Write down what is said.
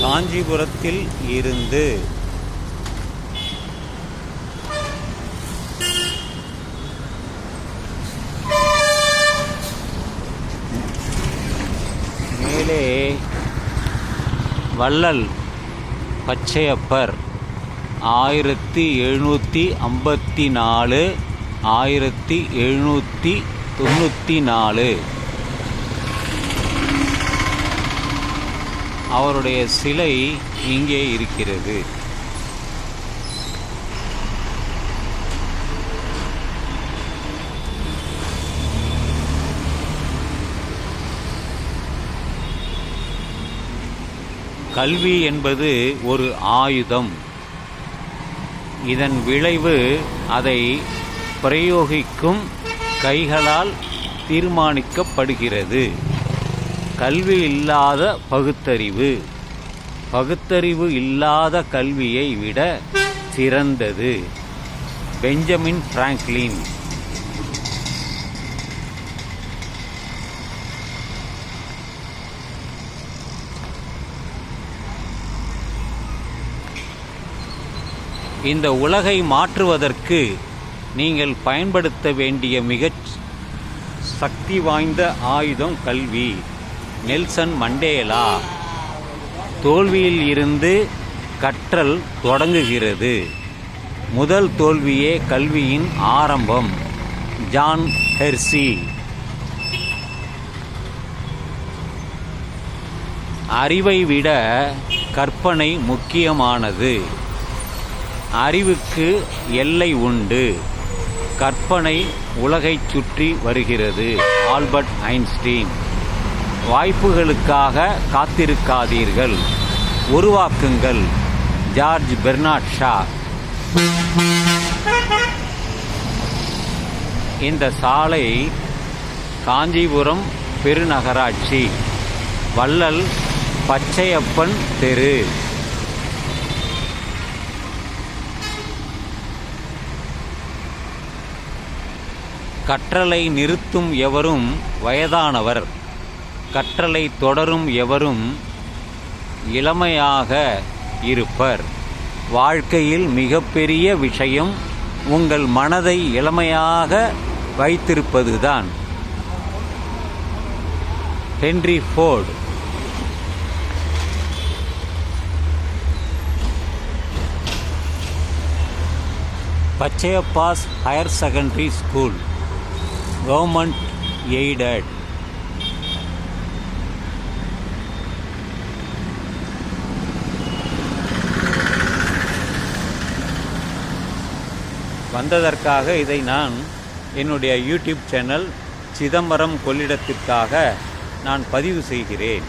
காஞ்சிபுரத்தில் இருந்து மேலே வள்ளல் பச்சையப்பர் 1754 1794 அவருடைய சிலை இங்கே இருக்கிறது. கல்வி என்பது ஒரு ஆயுதம். இதன் விளைவு அதை பிரயோகிக்கும் கைகளால் தீர்மானிக்கப்படுகிறது. கல்வி இல்லாத பகுத்தறிவு, பகுத்தறிவு இல்லாத கல்வியை விட சிறந்தது. Benjamin Franklin. இந்த உலகை மாற்றுவதற்கு நீங்கள் பயன்படுத்த வேண்டிய மிகச் சக்தி வாய்ந்த ஆயுதம் கல்வி. Nelson Mandela. தோல்வியில் இருந்து கற்றல் தொடங்குகிறது. முதல் தோல்வியே கல்வியின் ஆரம்பம். ஜான் ஹெர்சி. அறிவை விட கற்பனை முக்கியமானது. அறிவுக்கு எல்லை உண்டு. கற்பனை உலகைச் சுற்றி வருகிறது. Albert Einstein. வாய்ப்புகளுக்காக காத்திருக்காதீர்கள், உருவாக்குங்கள். George Bernard Shaw. இந்த சாலை காஞ்சிபுரம் பெருநகராட்சி. வள்ளல் பச்சையப்பன் தெரு. கற்றலை நிறுத்தும் எவரும் வயதானவர். கற்றலை தொடரும் எவரும் இளமையாக இருப்பர். வாழ்க்கையில் மிகப்பெரிய விஷயம் உங்கள் மனதை இளமையாக வைத்திருப்பதுதான். Henry Ford. Pachaiyappa's higher secondary school, government aided. வந்ததற்காக இதை நான் என்னுடைய யூடியூப் சேனல் சிதம்பரம் கொள்ளிடத்திற்காக நான் பதிவு செய்கிறேன்.